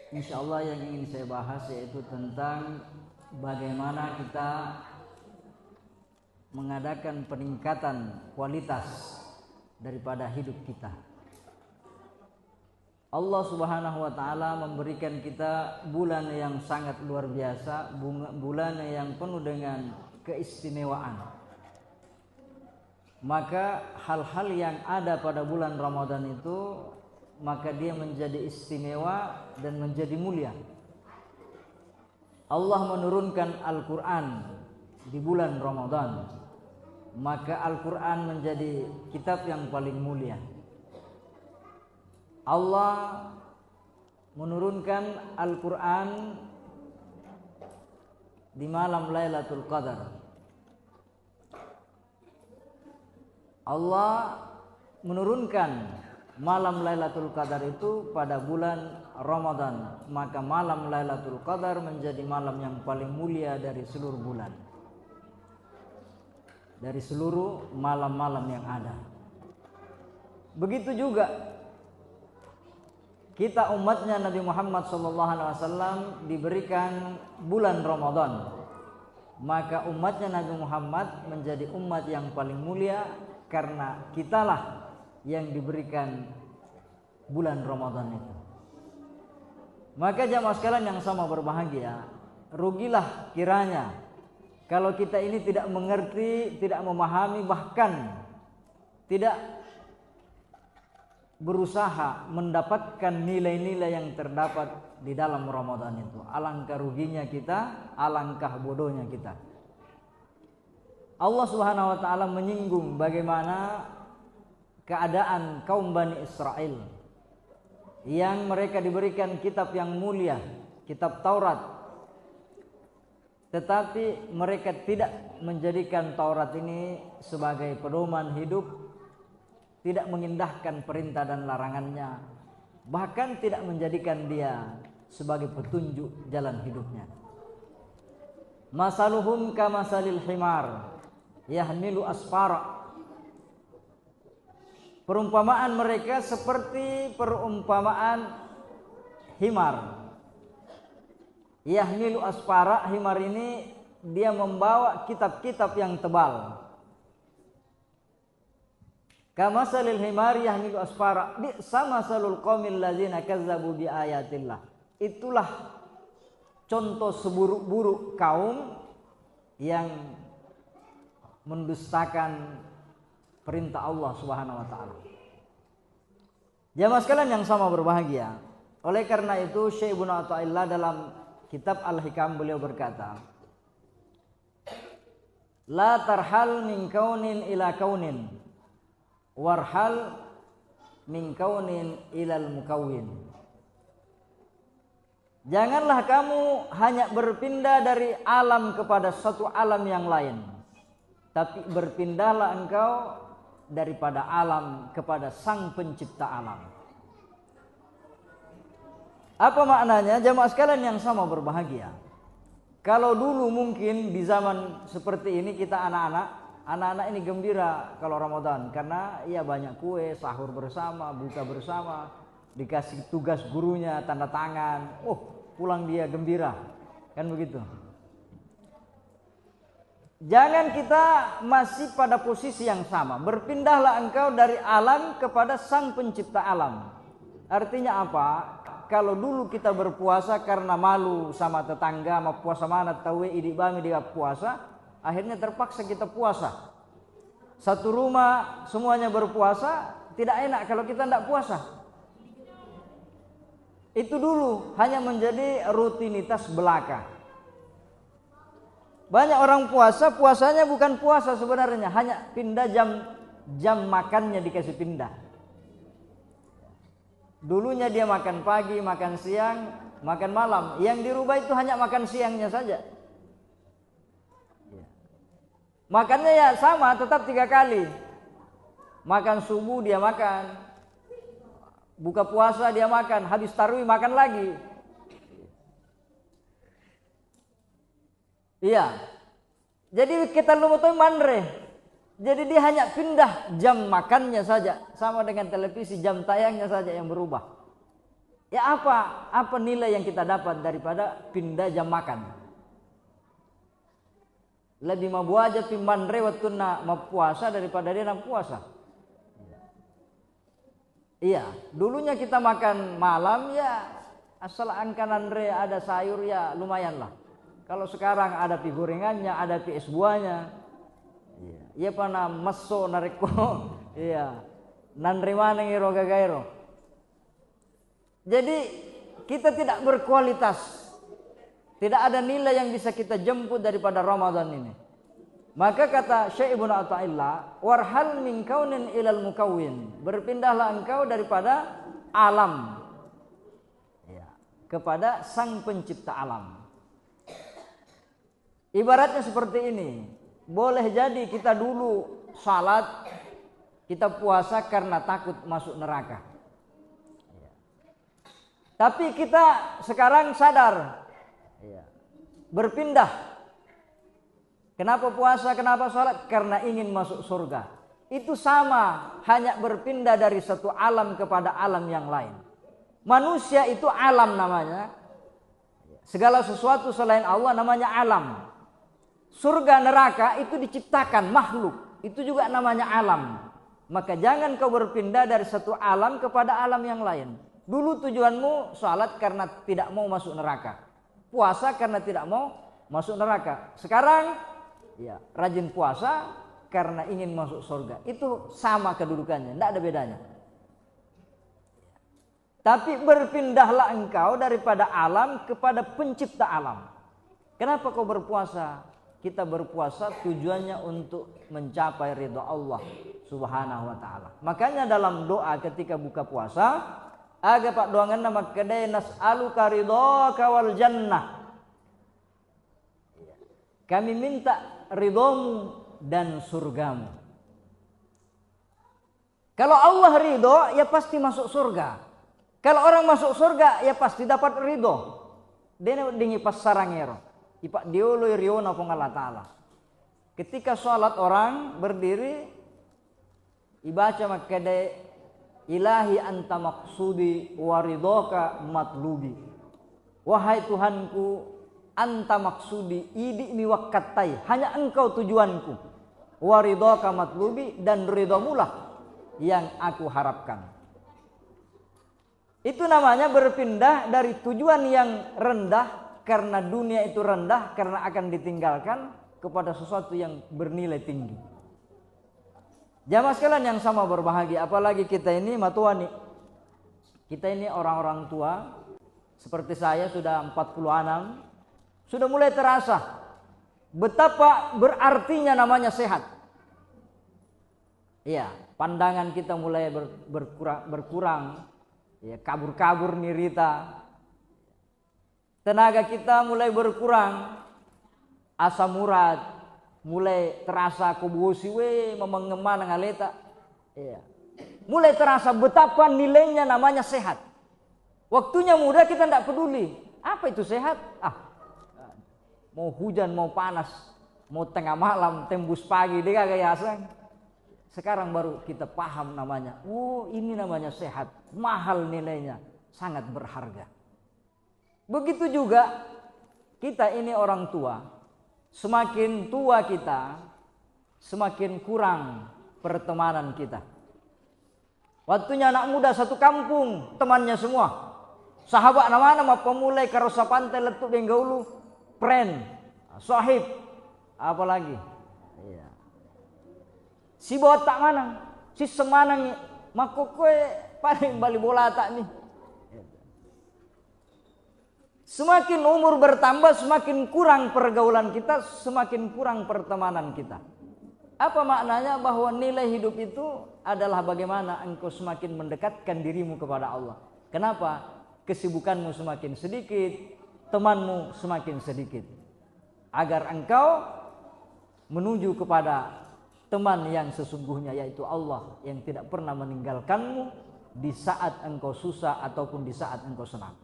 Insya Allah yang ingin saya bahas yaitu tentang bagaimana kita mengadakan peningkatan kualitas daripada hidup kita. Allah Subhanahu wa taala memberikan kita bulan yang sangat luar biasa, bulan yang penuh dengan keistimewaan. Maka hal-hal yang ada pada bulan Ramadan itu, maka dia menjadi istimewa dan menjadi mulia. Allah menurunkan Al-Quran di bulan Ramadan, maka Al-Quran menjadi kitab yang paling mulia. Allah menurunkan Al-Quran di malam Lailatul Qadar. Allah menurunkan malam Lailatul Qadar itu pada bulan Ramadan, maka malam Lailatul Qadar menjadi malam yang paling mulia dari seluruh bulan, dari seluruh malam-malam yang ada. Begitu juga kita umatnya Nabi Muhammad SAW diberikan bulan Ramadan, maka umatnya Nabi Muhammad menjadi umat yang paling mulia karena kitalah yang diberikan bulan Ramadan itu. Maka jamaah sekalian yang sama berbahagia, rugilah kiranya kalau kita ini tidak mengerti, tidak memahami, bahkan tidak berusaha mendapatkan nilai-nilai yang terdapat di dalam Ramadan itu. Alangkah ruginya kita, alangkah bodohnya kita. Allah Subhanahu wa taala menyinggung bagaimana keadaan kaum Bani Israel yang mereka diberikan kitab yang mulia, kitab Taurat, tetapi mereka tidak menjadikan Taurat ini sebagai pedoman hidup, tidak mengindahkan perintah dan larangannya, bahkan tidak menjadikan dia sebagai petunjuk jalan hidupnya. Masaluhum kamasalil himar yahmilu asfara. Perumpamaan mereka seperti perumpamaan himar. Yahmilu asfara, himar ini dia membawa kitab-kitab yang tebal. Kamasalil himar yahmilu asfara, sama salul qaumil ladzina kazzabu bi ayatillah. Itulah contoh seburuk-buruk kaum yang mendustakan perintah Allah Subhanahu wa taala. Jamaah sekalian yang sama berbahagia. Oleh karena itu Syekh Ibnu Athaillah dalam kitab Al-Hikam beliau berkata, la tarhal min kaunin ila kaunin, warhal min kaunin ilal mukawwin. Janganlah kamu hanya berpindah dari alam kepada satu alam yang lain, tapi berpindahlah engkau daripada alam kepada sang pencipta alam. Apa maknanya? Jamaah sekalian yang sama berbahagia. Kalau dulu mungkin di zaman seperti ini kita anak-anak ini gembira kalau Ramadan, karena ya banyak kue, sahur bersama, buka bersama, dikasih tugas gurunya, tanda tangan, pulang dia gembira, kan begitu. Jangan kita masih pada posisi yang sama. Berpindahlah engkau dari alam kepada sang pencipta alam. Artinya apa? Kalau dulu kita berpuasa karena malu sama tetangga, mau puasa mana tahu idik bami dia puasa, akhirnya terpaksa kita puasa. Satu rumah semuanya berpuasa, tidak enak kalau kita tidak puasa. Itu dulu hanya menjadi rutinitas belaka. Banyak orang puasa, puasanya bukan puasa sebenarnya, hanya pindah jam makannya dikasih pindah. Dulunya dia makan pagi, makan siang, makan malam. Yang dirubah itu hanya makan siangnya saja. Makannya ya sama, tetap 3 kali. Makan subuh dia makan, buka puasa dia makan, habis tarawih makan lagi. Iya. Jadi kita lumutui mandre. Jadi dia hanya pindah jam makannya saja, sama dengan televisi jam tayangnya saja yang berubah. Ya apa nilai yang kita dapat daripada pindah jam makan? Lebih mabu aja pimban rewat na mau puasa daripada dia nak puasa. Iya, dulunya kita makan malam ya asal angkanan ada sayur ya lumayan lah. Kalau sekarang ada pi gorengannya, ada pi es buahnya. Iya, iya pana meso nareko. Iya. Nandre mana ngiro gagairo. Jadi kita tidak berkualitas. Tidak ada nilai yang bisa kita jemput daripada Ramadan ini. Maka kata Syekh Ibnu Athaillah, warhal min kaunin ilal mukawwin. Berpindahlah engkau daripada alam ya, kepada sang pencipta alam. Ibaratnya seperti ini. Boleh jadi kita dulu salat, kita puasa karena takut masuk neraka. Ya. Tapi kita sekarang sadar ya, berpindah. Kenapa puasa, kenapa sholat? Karena ingin masuk surga. Itu sama, hanya berpindah dari satu alam kepada alam yang lain. Manusia itu alam namanya. Segala sesuatu selain Allah namanya alam. Surga neraka itu diciptakan makhluk. Itu juga namanya alam. Maka jangan kau berpindah dari satu alam kepada alam yang lain. Dulu tujuanmu sholat karena tidak mau masuk neraka. Puasa karena tidak mau masuk neraka. Sekarang ya, rajin puasa karena ingin masuk surga. Itu sama kedudukannya, tidak ada bedanya. Tapi berpindahlah engkau daripada alam kepada pencipta alam. Kenapa kau berpuasa? Kita berpuasa tujuannya untuk mencapai ridha Allah Subhanahu wa taala. Makanya dalam doa ketika buka puasa, aga pak doangan nama kedai nas'aluka ridhaka wal jannah. Kami minta ridhomu dan surgamu. Kalau Allah ridho, ya pasti masuk surga. Kalau orang masuk surga, ya pasti dapat ridho. Dia dengi pas sarangero. Ipak diolo riona pong Allah Ta'ala. Ketika sholat orang berdiri, ibaca makade ilahi anta maksudi wa ridhoka matlubi. Wahai Tuhanku, anta maksudi idi miwakkatai, hanya engkau tujuanku. Wa ridhaka matlubi, dan ridhamulah yang aku harapkan. Itu namanya berpindah dari tujuan yang rendah karena dunia itu rendah karena akan ditinggalkan kepada sesuatu yang bernilai tinggi. Jamaah sekalian yang sama berbahagia, apalagi kita ini matuani. Kita ini orang-orang tua seperti saya sudah 46. Sudah mulai terasa betapa berartinya namanya sehat. Iya, pandangan kita mulai berkurang, ya, kabur-kabur nirita. Tenaga kita mulai berkurang, asam urat mulai terasa kubusi we memengemana ngaleta. Iya. Mulai terasa betapa nilainya namanya sehat. Waktunya muda kita tidak peduli. Apa itu sehat? Mau hujan, mau panas, mau tengah malam, tembus pagi, dia kagak yasan. Sekarang baru kita paham namanya. Oh, ini namanya sehat, mahal nilainya, sangat berharga. Begitu juga kita ini orang tua. Semakin tua kita, semakin kurang pertemanan kita. Waktunya anak muda satu kampung, temannya semua. Sahabat nama-nama pemulai karosa pantai letuk benggaulu. Friend, sahib, apa lagi? Iya. Si botak mana? Si semanang, makokwe paling bali bola tak nih. Semakin umur bertambah, semakin kurang pergaulan kita, semakin kurang pertemanan kita. Apa maknanya? Bahwa nilai hidup itu adalah bagaimana engkau semakin mendekatkan dirimu kepada Allah. Kenapa? Kesibukanmu semakin sedikit, temanmu semakin sedikit, agar engkau menuju kepada teman yang sesungguhnya, yaitu Allah yang tidak pernah meninggalkanmu di saat engkau susah ataupun di saat engkau senang.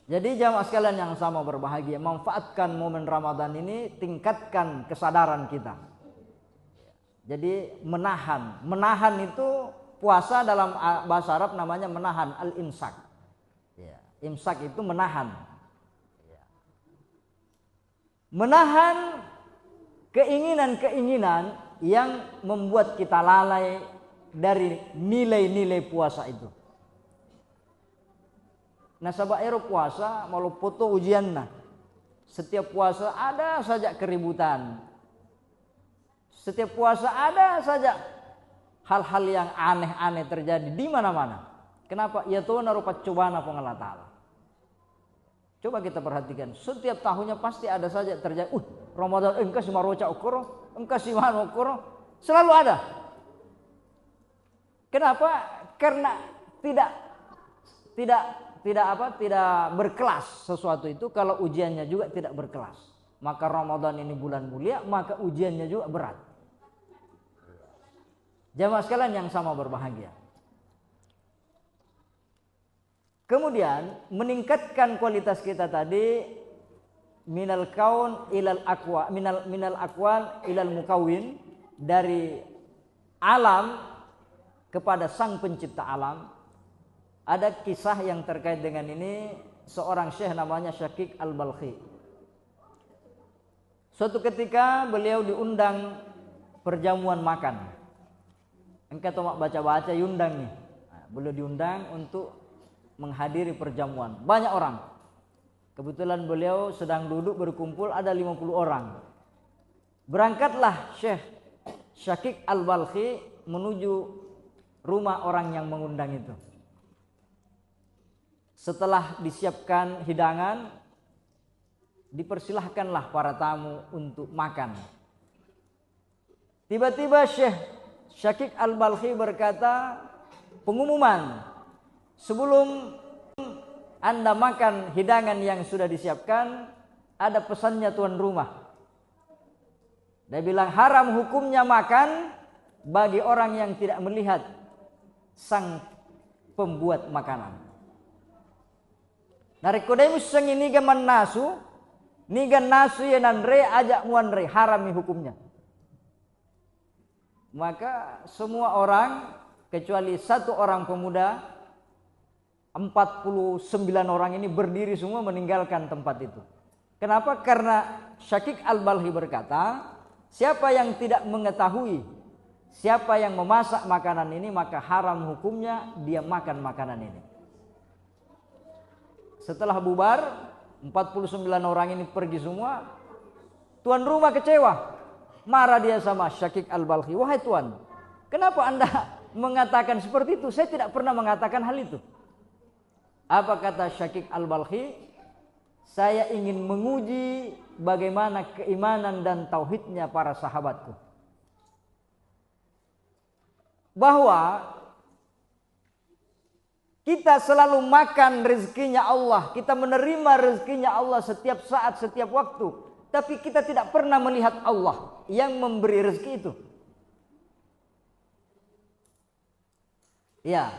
Jadi jamaah sekalian yang sama berbahagia, manfaatkan momen Ramadan ini, tingkatkan kesadaran kita. Jadi menahan itu puasa dalam bahasa Arab namanya menahan, al-imsak. Ya, imsak itu menahan. Ya. Menahan keinginan-keinginan yang membuat kita lalai dari nilai-nilai puasa itu. Nah, sabaero puasa malu foto ujian nah. Setiap puasa ada saja keributan. Setiap puasa ada saja hal-hal yang aneh-aneh terjadi di mana-mana. Kenapa? Ya Tuhan rupa cobaan Allah Ta'ala. Coba kita perhatikan, setiap tahunnya pasti ada saja terjadi. Ramadan engkau si maroca ukuro, engkau si mano ukuro, selalu ada. Kenapa? Karena tidak berkelas sesuatu itu. Kalau ujiannya juga tidak berkelas, maka Ramadan ini bulan mulia, maka ujiannya juga berat. Jamaah sekalian yang sama berbahagia. Kemudian meningkatkan kualitas kita tadi, minal kaun ilal aqwa, minal aqwan ilal mukawwin, dari alam kepada sang pencipta alam. Ada kisah yang terkait dengan ini, seorang syekh namanya Syakik Al-Balkhi. Suatu ketika beliau diundang perjamuan makan. Engkau tomak baca-baca diundang nih. Nah, beliau diundang untuk menghadiri perjamuan. Banyak orang. Kebetulan beliau sedang duduk berkumpul, ada 50 orang. Berangkatlah Syekh Syakik Al-Balkhi menuju rumah orang yang mengundang itu. Setelah disiapkan hidangan, dipersilahkanlah para tamu untuk makan. Tiba-tiba Syekh Syakik Al-Balkhi berkata, pengumuman, sebelum Anda makan hidangan yang sudah disiapkan, ada pesannya tuan rumah. Dia bilang haram hukumnya makan bagi orang yang tidak melihat sang pembuat makanan. Narikodemus sang ini gaman nasu, nigan nasu yenan re ajak muan re, haram hukumnya. Maka semua orang kecuali satu orang pemuda, 49 orang ini berdiri semua meninggalkan tempat itu. Kenapa? Karena Syakik Al-Balkhi berkata, siapa yang tidak mengetahui siapa yang memasak makanan ini, maka haram hukumnya dia makan makanan ini. Setelah bubar, 49 orang ini pergi semua. Tuan rumah kecewa. Marah dia sama Syakik Al-Balkhi. Wahai tuan, kenapa Anda mengatakan seperti itu? Saya tidak pernah mengatakan hal itu. Apa kata Syakik Al-Balkhi? Saya ingin menguji bagaimana keimanan dan tauhidnya para sahabatku. Bahwa kita selalu makan rezekinya Allah, kita menerima rezekinya Allah setiap saat, setiap waktu. Tapi kita tidak pernah melihat Allah yang memberi rezeki itu. Ya,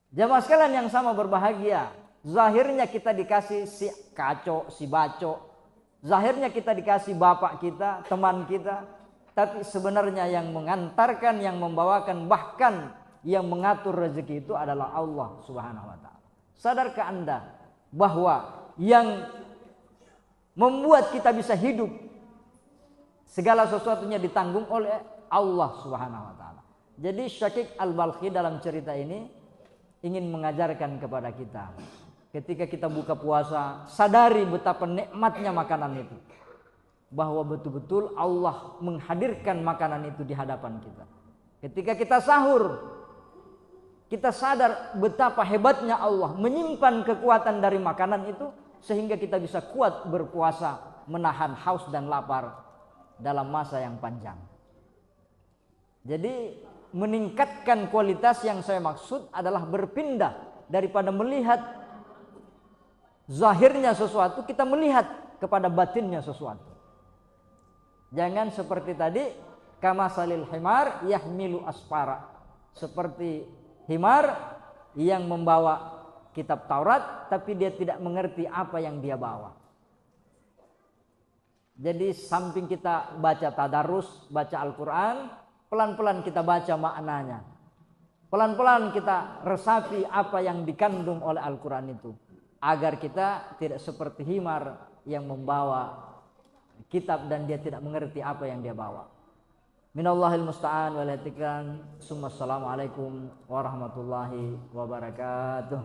jamaah sekalian yang sama berbahagia. Zahirnya kita dikasih si kaco, si baco. Zahirnya kita dikasih bapak kita, teman kita. Tapi sebenarnya yang mengantarkan, yang membawakan, bahkan yang mengatur rezeki itu adalah Allah Subhanahu wa ta'ala. Sadarkah Anda bahwa yang membuat kita bisa hidup, segala sesuatunya ditanggung oleh Allah Subhanahu wa ta'ala. Jadi Syakik Al-Balkhi dalam cerita ini ingin mengajarkan kepada kita, ketika kita buka puasa, sadari betapa nikmatnya makanan itu, bahwa betul-betul Allah menghadirkan makanan itu di hadapan kita. Ketika kita sahur, kita sadar betapa hebatnya Allah menyimpan kekuatan dari makanan itu, sehingga kita bisa kuat berpuasa, menahan haus dan lapar dalam masa yang panjang. Jadi meningkatkan kualitas yang saya maksud adalah berpindah daripada melihat zahirnya sesuatu, kita melihat kepada batinnya sesuatu. Jangan seperti tadi, kama salil himar yahmilu asfara, seperti himar yang membawa kitab Taurat tapi dia tidak mengerti apa yang dia bawa. Jadi samping kita baca tadarus, baca Al-Quran, pelan-pelan kita baca maknanya. Pelan-pelan kita resapi apa yang dikandung oleh Al-Quran itu, agar kita tidak seperti himar yang membawa kitab dan dia tidak mengerti apa yang dia bawa. Minallahil musta'an wal hatikan. Assalamualaikum warahmatullahi wabarakatuh.